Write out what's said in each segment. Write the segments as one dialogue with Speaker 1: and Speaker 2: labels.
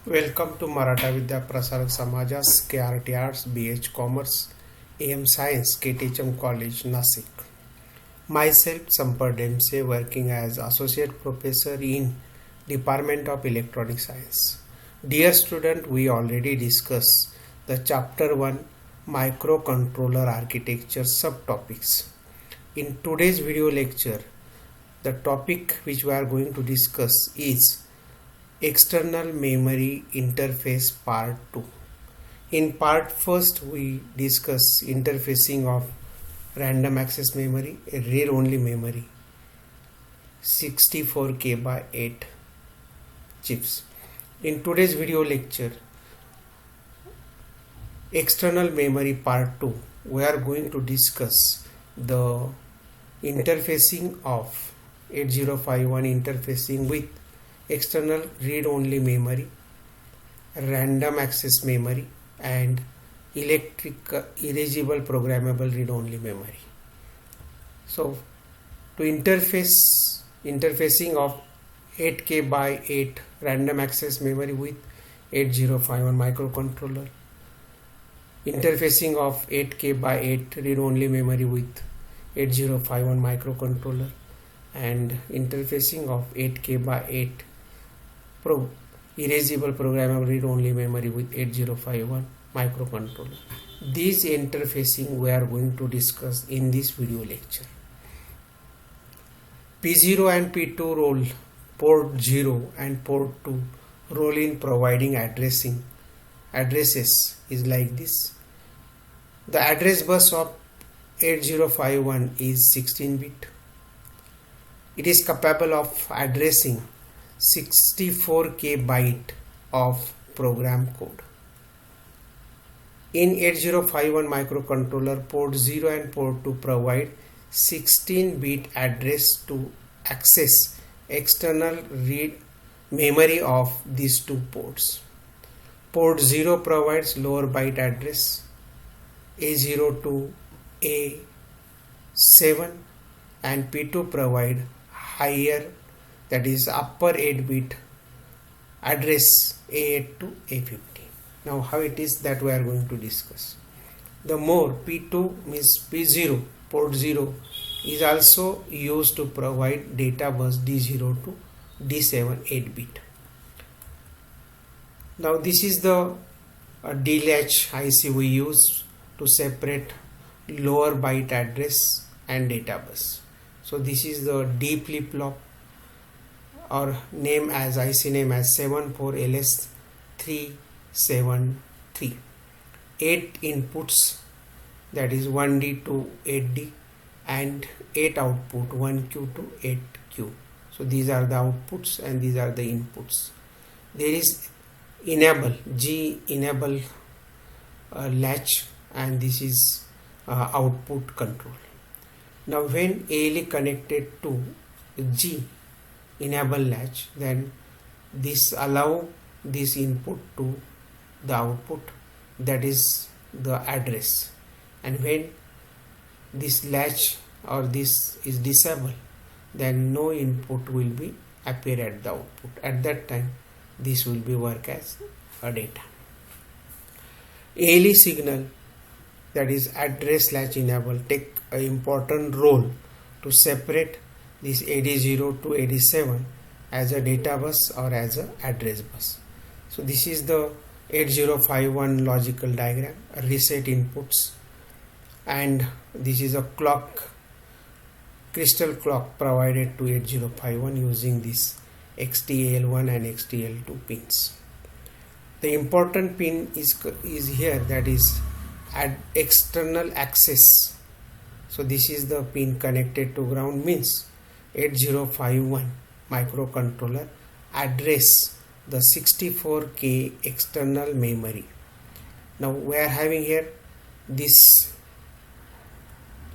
Speaker 1: Welcome to Maratha Vidya Prasarak Samajas, KRT Arts, BH Commerce, AM Science, KTHM College, Nasik. Myself, Sampar Dempsey, working as Associate Professor in Department of Electronic Science. Dear student, we already discussed the Chapter 1 Microcontroller Architecture subtopics. In today's video lecture, the topic which we are going to discuss is External Memory Interface Part 2. In part first we discuss interfacing of random access memory, a read-only memory, 64K by 8 chips. In today's video lecture, External Memory Part 2, we are going to discuss the interfacing of 8051 interfacing with external read-only memory, random access memory, and erasable programmable read-only memory. So, to interfacing of 8K by 8 random access memory with 8051 microcontroller, interfacing of 8K by 8 read-only memory with 8051 microcontroller, and interfacing of 8K by 8 erasable programmable read-only memory with 8051 microcontroller. These interfacing we are going to discuss in this video lecture. P0 and P2 role, port 0 and port 2 role in providing addresses is like this. The address bus of 8051 is 16-bit. It is capable of addressing 64K byte of program code. In 8051 microcontroller, port 0 and port 2 provide 16-bit address to access external read memory of these two ports. Port 0 provides lower byte address A0 to A7 and P2 provide higher, that is upper 8-bit address A8 to A50. Now how it is that we are going to discuss. The more P2 means P0, port 0 is also used to provide data bus D0 to D7 8-bit. Now this is the D-latch IC we use to separate lower byte address and data bus. So this is the D flip-flop, or name as IC name as 74LS373. 8 inputs, that is 1D to 8D, and 8 output, 1Q to 8Q. So these are the outputs and these are the inputs. There is enable, G enable latch, and this is output control. Now when ALE connected to G enable latch, then this allow this input to the output, that is the address, and when this latch or this is disabled, then no input will be appear at the output. At that time this will be work as a data. ALE signal, that is address latch enable, take an important role to separate this AD0 to AD7 as a data bus or as a address bus. So this is the 8051 logical diagram, reset inputs, and this is a clock, crystal clock provided to 8051 using this XTAL1 and XTAL2 pins. The important pin is here, that is external access. So this is the pin connected to ground, means 8051 microcontroller address the 64K external memory. Now we are having here this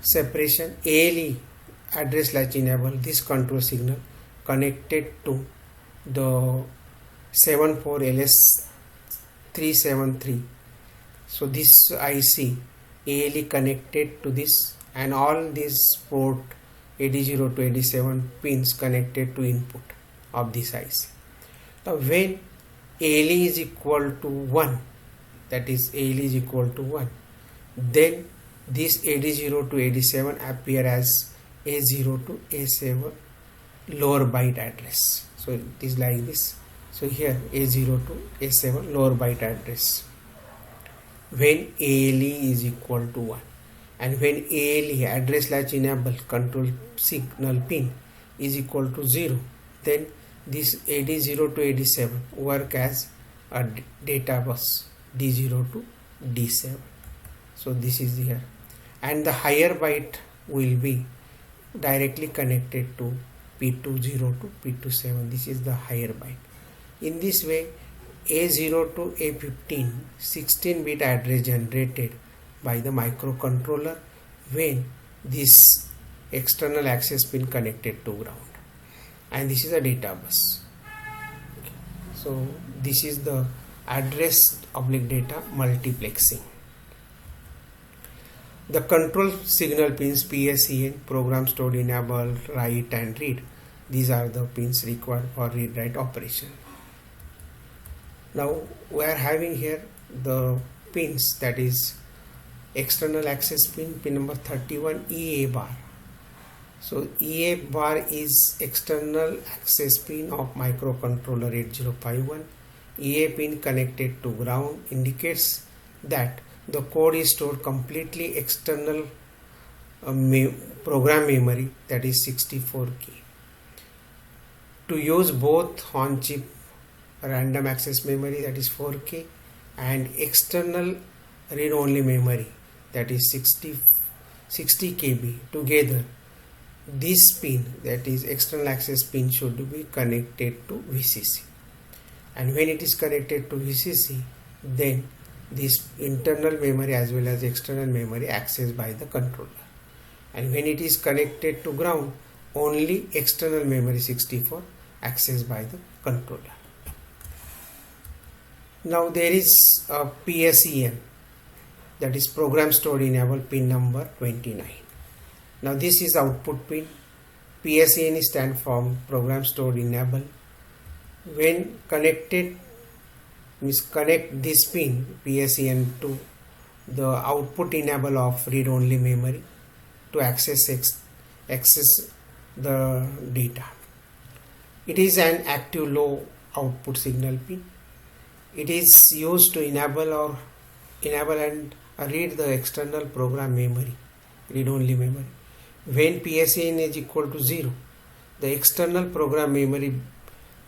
Speaker 1: separation, ALE address latch enable, this control signal connected to the 74LS373. So this IC ALE connected to this, and all these port 80 to 87 pins connected to input of this IC. Now when ALE is equal to 1, that is ALE is equal to 1, then this AD0 to AD7 appear as A0 to A7 lower byte address. So it is like this. So here A0 to A7 lower byte address when ALE is equal to 1, and when ALE address latch enable control signal pin is equal to 0, then this AD0 to AD7 work as a data bus D0 to D7. So this is here, and the higher byte will be directly connected to P20 to P27. This is the higher byte. In this way, A0 to A15 16-bit address generated by the microcontroller when this external access pin connected to ground, and this is a data bus. So this is the address oblique data multiplexing. The control signal pins PSEN, program stored enable, write and read, these are the pins required for read-write operation. Now we are having here the pins, that is external access pin, pin number 31, EA bar. So EA bar is external access pin of microcontroller 8051. EA pin connected to ground indicates that the code is stored completely external program memory, that is 64K. To use both on-chip random access memory, that is 4K, and external read-only memory, that is 60 KB together, this pin, that is external access pin, should be connected to VCC. And when it is connected to VCC, then this internal memory as well as external memory accessed by the controller. And when it is connected to ground, only external memory 64 accessed by the controller. Now there is a PSEN, that is program stored enable, pin number 29. Now this is output pin. PSEN stands for program stored enable. When connected, means connect this pin PSEN to the output enable of read only memory to access the data. It is an active low output signal pin. It is used to enable and read the external program memory, read only memory. When PSEN is equal to 0, the external program memory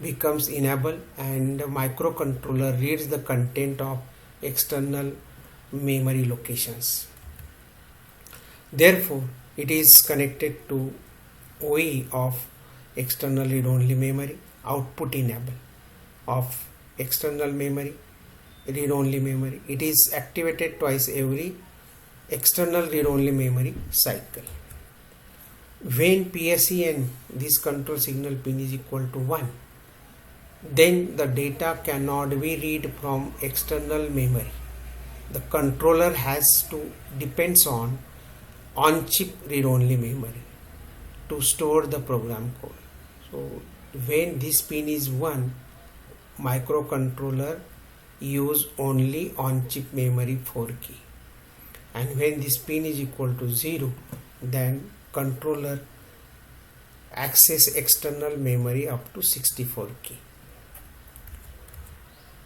Speaker 1: becomes enabled and the microcontroller reads the content of external memory locations. Therefore, it is connected to OE of external read-only memory, output enable of external memory, read-only memory. It is activated twice every external read-only memory cycle. When PSEN, this control signal pin, is equal to 1, then the data cannot be read from external memory. The controller has to depends on chip read only memory to store the program code. So when this pin is 1, microcontroller use only on chip memory 4K, and when this pin is equal to 0, then controller access external memory up to 64K.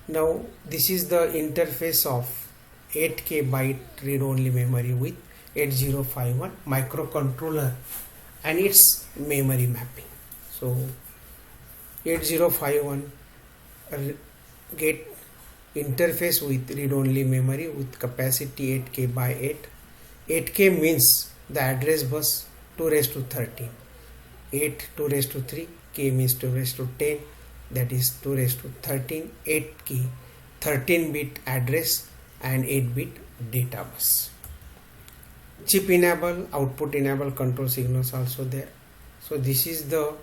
Speaker 1: Now this is the interface of 8K byte read-only memory with 8051 microcontroller and its memory mapping. So 8051 get interface with read-only memory with capacity 8K by 8. 8K means the address bus 2 raised to 13. 8 2 raised to 3, K means 2 raised to 10, that is 2 raised to 13, 8K, 13-bit address and 8-bit data bus. Chip enable, output enable control signals also there. So this is the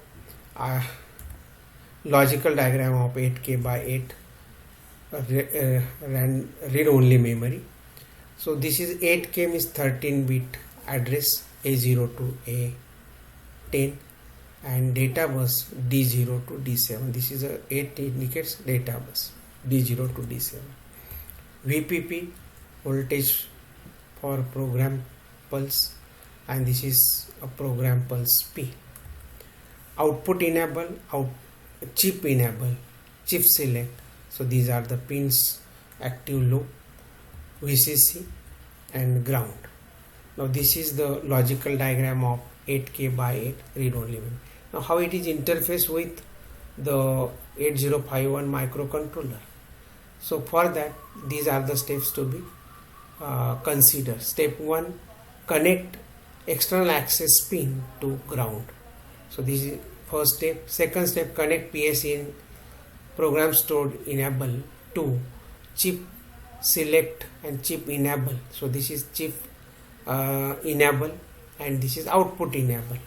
Speaker 1: logical diagram of 8K by 8 read-only memory. So this is 8K means 13-bit address A0 to A10 and data bus D0 to D7. This is a 8 indicates data bus. D0 to D7. VPP, voltage for program pulse, and this is a program pulse P. Output enable, chip enable, chip select. So these are the pins: active low, VCC and ground. Now this is the logical diagram of 8K by 8 read-only memory. Now how it is interfaced with the 8051 microcontroller. So for that, these are the steps to be considered. Step 1, connect external access pin to ground. So this is first step. Second step, connect PSEN program stored enable to chip select and chip enable. So this is chip enable and this is output enable.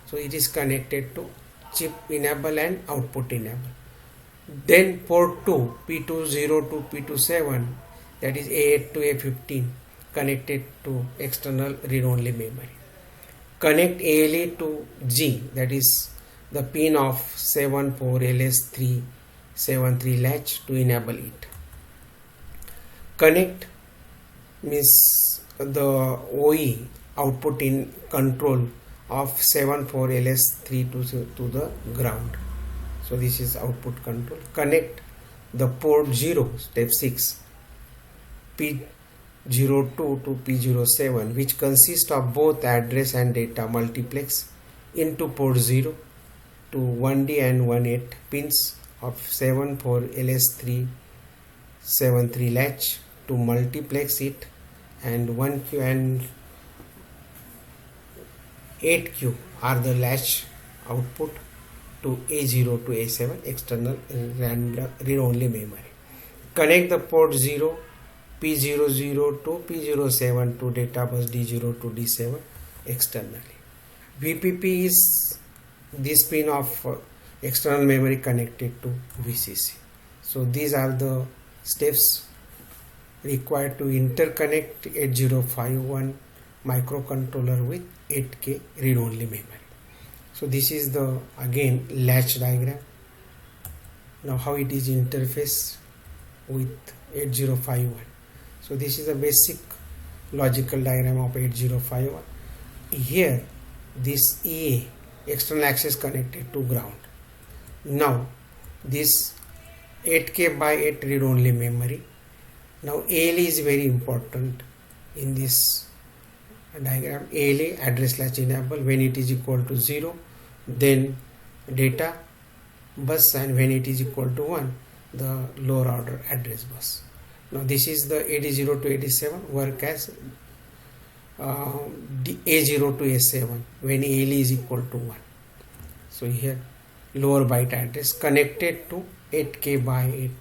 Speaker 1: So it is connected to chip enable and output enable. Then port 2 P20 to P27, that is A8 to A15, connected to external read-only memory. Connect ALE to G, that is the pin of 74LS373 latch to enable it. Connect means the OE output in control of 74LS3 to the ground. So this is output control. Connect the port 0, step 6, P02 to P07, which consists of both address and data multiplex into port 0 to 1D and 1.8 pins of 74LS373 latch to multiplex it, and 1Q and 8Q are the latch output to A0 to A7 external read-only memory. Connect the port 0 P00 to P07 to data bus D0 to D7 externally. VPP is this pin of external memory connected to VCC. So these are the steps required to interconnect 8051 microcontroller with 8K read-only memory. So this is the again latch diagram. Now how it is interfaced with 8051. So this is a basic logical diagram of 8051. Here this EA, external access, connected to ground. Now this 8K by 8 read-only memory. Now ALE is very important in this diagram. ALE, address latch enable, when it is equal to 0, then data bus, and when it is equal to 1, the lower order address bus. Now this is the AD0 to AD7 work as A0 to A7 when ALE is equal to 1. So here lower byte address connected to 8K by 8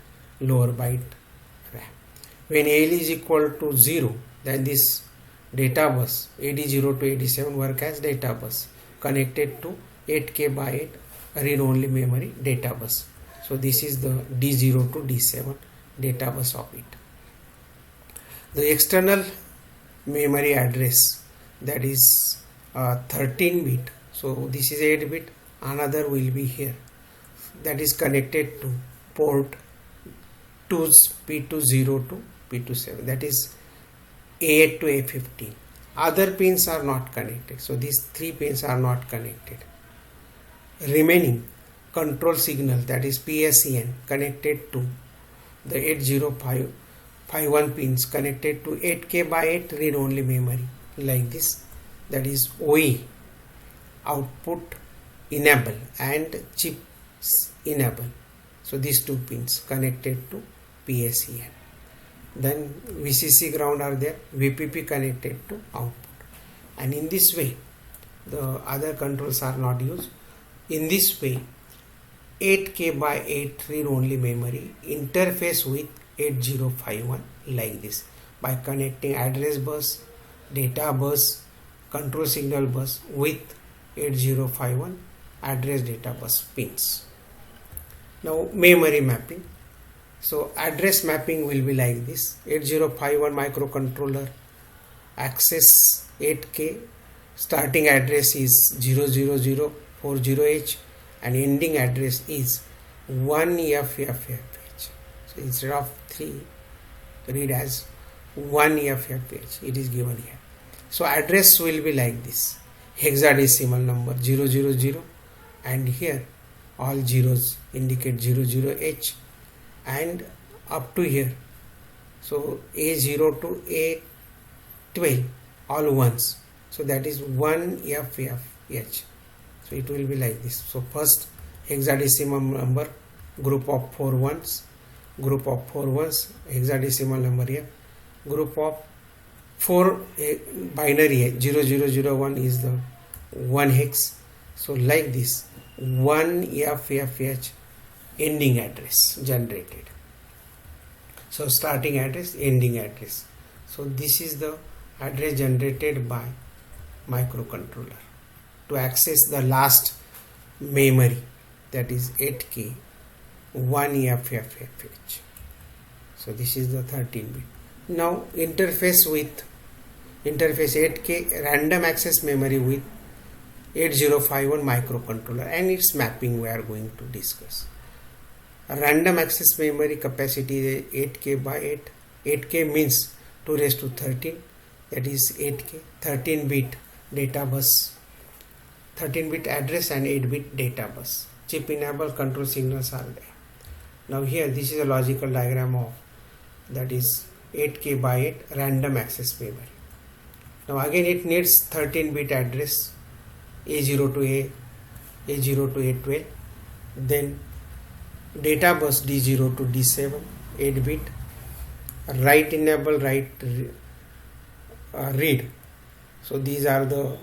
Speaker 1: lower byte RAM. When ALE is equal to 0, then this data bus AD0 to AD7 work as data bus connected to 8K by 8 read-only memory data bus. So this is the D0 to D7 data bus of it. The external memory address, that is 13 bit. So this is 8 bit, another will be here, that is connected to port 2's P20 to P27, that is A8 to A15. Other pins are not connected, so these 3 pins are not connected. Remaining control signal, that is PSEN, connected to the 8051 pins connected to 8K by 8 read-only memory like this, that is OE, output enable and chip enable. So these 2 pins connected to PSEN. Then VCC ground are there, VPP connected to output, and in this way the other controls are not used. In this way 8K by 8 read-only memory interface with 8051 like this by connecting address bus, data bus, control signal bus with 8051 address data bus pins. Now memory mapping. So address mapping will be like this. 8051 microcontroller access 8K, starting address is 00040H and ending address is 1FFFH. So instead of 3, read as 1 FFH. It is given here. So address will be like this. Hexadecimal number 000, and here all zeros indicate 00H and up to here. So A0 to A12 all ones. So that is 1 FFH. So it will be like this. So first hexadecimal number, group of 4 ones, hexadecimal number here, group of 4 binary 0001 is the 1 hex. So like this 1 FFH ending address generated. So starting address, ending address. So this is the address generated by microcontroller to access the last memory, that is 8K 1 FFH. So this is the 13 bit. Now interface 8K random access memory with 8051 microcontroller and its mapping we are going to discuss. Random access memory capacity is 8K by 8. 8K means 2 raised to 13, that is 8K, 13 bit data bus, 13 bit address and 8 bit data bus. Chip enable control signals are there. Now here this is a logical diagram of, that is 8K by 8 random access memory. Now again it needs 13 bit address A0 to A0 to A12, then data bus D0 to D7, 8 bit, write enable, read. So these are the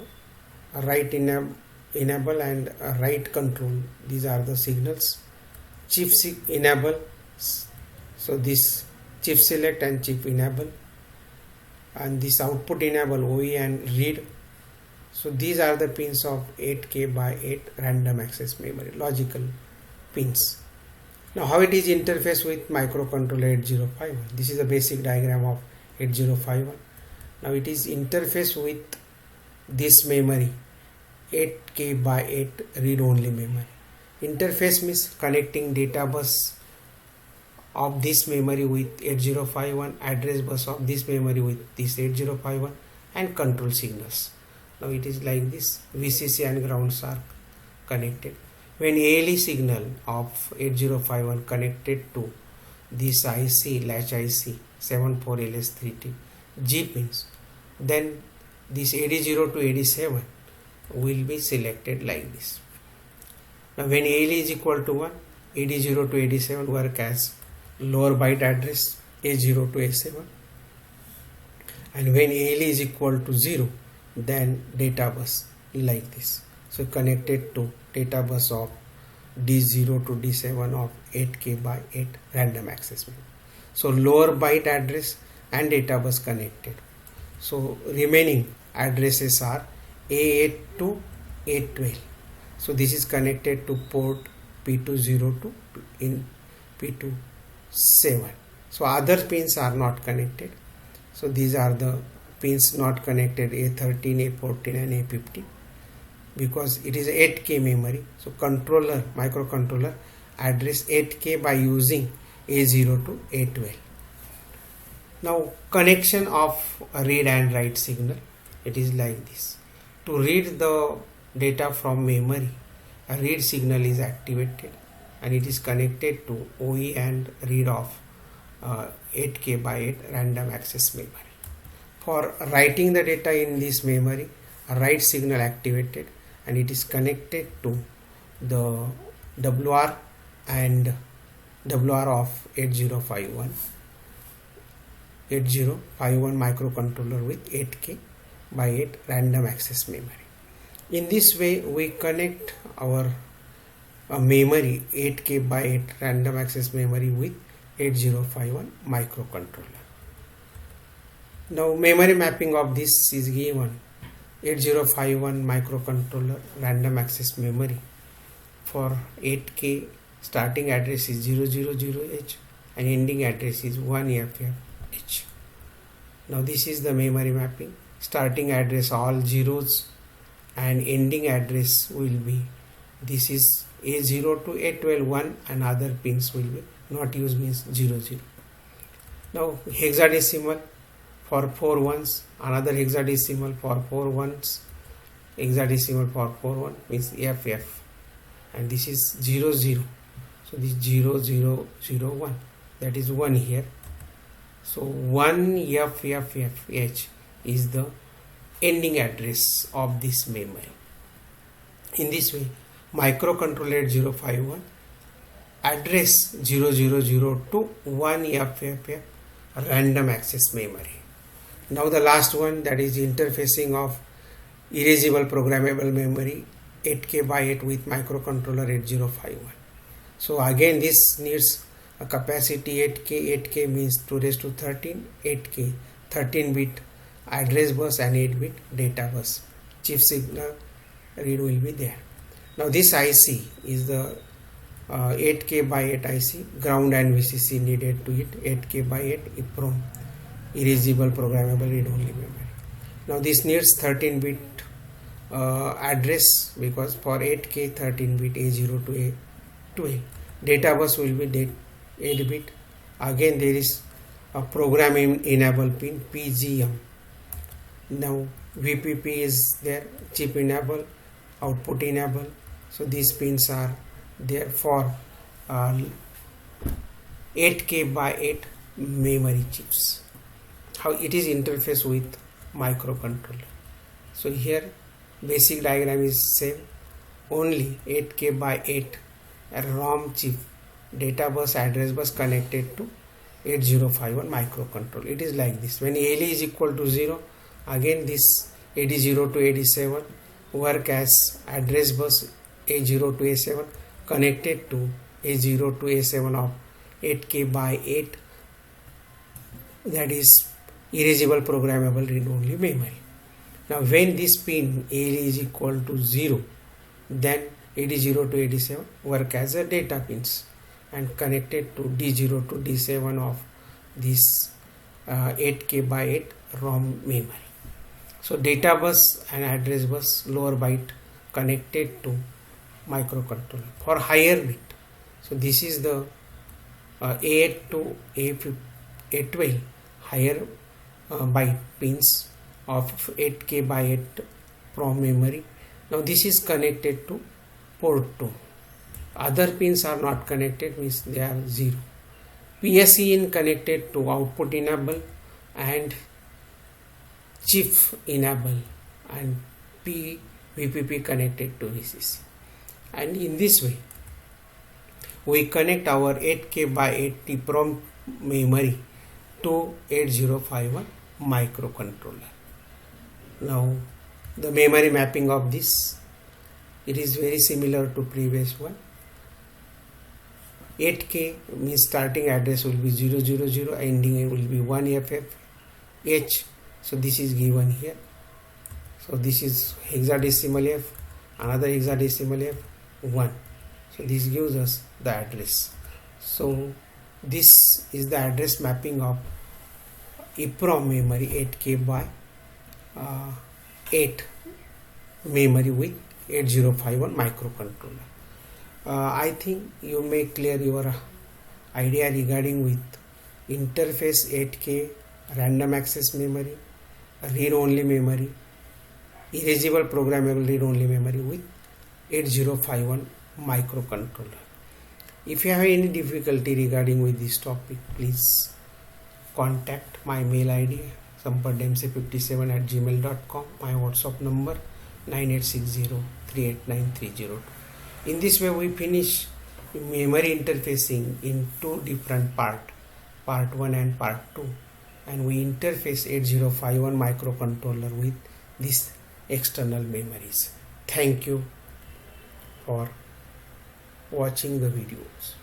Speaker 1: write enable and write control, these are the signals. Chip enable, so this chip select and chip enable, and this output enable OE and read. So these are the pins of 8K by 8 random access memory, logical pins. Now how it is interface with microcontroller 8051. This is a basic diagram of 8051. Now it is interface with this memory 8K by 8 read only memory. Interface means connecting data bus of this memory with 8051, address bus of this memory with this 8051 and control signals. Now it is like this, VCC and grounds are connected. When ALE signal of 8051 connected to this IC, latch IC 74LS3T G pins, then this 80 to 87 will be selected like this. Now when ALE is equal to 1, 80 to 87 work as lower byte address A0 to A7, and when ALE is equal to 0, then data bus like this. So connected to data bus of D0 to D7 of 8K by 8 random access memory. So lower byte address and data bus connected. So remaining addresses are A8 to A12. So this is connected to port P20 to in P27. So other pins are not connected. So these are the pins not connected, A13, A14 and A15, because it is 8K memory. So microcontroller address 8K by using A0 to A12. Now connection of read and write signal, it is like this. To read the data from memory, a read signal is activated and it is connected to OE and read of 8K by 8 random access memory. For writing the data in this memory, a write signal activated and it is connected to the WR and WR of 8051 microcontroller with 8K by 8 random access memory. In this way we connect our memory 8K by 8 random access memory with 8051 microcontroller. Now memory mapping of this is given. 8051 microcontroller random access memory for 8K starting address is 000H and ending address is 1FFH. Now this is the memory mapping. Starting address all zeros and ending address will be, this is A0 to A12 1 and other pins will be not used means 0 0. Now hexadecimal for 4 ones, another hexadecimal for 4 ones, hexadecimal for 4 1 means FF, and this is 0 0. So this 0 0 0 1, that is 1 here. So 1 FFFH is the ending address of this memory. In this way, microcontroller 8051 address 0002 1 FFF random access memory. Now the last one, that is interfacing of erasable programmable memory 8K by 8 with microcontroller 8051. So again this needs a capacity 8K means 2 raised to 13, 8K 13-bit address bus and 8-bit data bus. Chip signal read will be there. Now this IC is the 8K by 8 IC, ground and VCC needed to it, 8K by 8 EEPROM, erasable programmable read only memory. Now this needs 13-bit address, because for 8K 13-bit A0 to A12. Data bus will be 8-bit. Again there is a program enable pin PGM. Now VPP is there, chip enable, output enable. So these pins are there for 8K by 8 memory chips. How it is interface with microcontroller. So here basic diagram is same, only 8K by 8 ROM chip data bus address bus connected to 8051 microcontroller. It is like this. When ALE is equal to 0, again this 80 to 87 work as address bus A0 to A7 connected to A0 to A7 of 8K by 8, that is erasable programmable read only memory. Now when this pin ALE is equal to 0, then 80 to 87 work as a data pins and connected to D0 to D7 of this 8K by 8 ROM memory. So data bus and address bus lower byte connected to microcontroller for higher bit. So this is the A8 to A12 higher byte pins of 8K by 8 ROM memory. Now this is connected to port 2. Other pins are not connected, means they are 0. PSE in connected to output enable and chip enable, and VPP connected to VCC. And in this way we connect our 8K by 8 EEPROM memory to 8051 microcontroller. Now the memory mapping of this, it is very similar to previous one. 8K means starting address will be 000, ending will be 1FF So this is given here. So this is hexadecimal F, another hexadecimal F, 1. So this gives us the address. So this is the address mapping of EEPROM memory 8K by 8 memory with 8051 microcontroller. I think you may clear your idea regarding with interface 8K random access memory, read only memory, erasable programmable read only memory with 8051 microcontroller. If you have any difficulty regarding with this topic, please contact my mail ID samparkdmc57@gmail.com, my WhatsApp number 9860389302. In this way we finish memory interfacing in two different part 1 and part 2, and we interface 8051 microcontroller with these external memories. Thank you for watching the videos.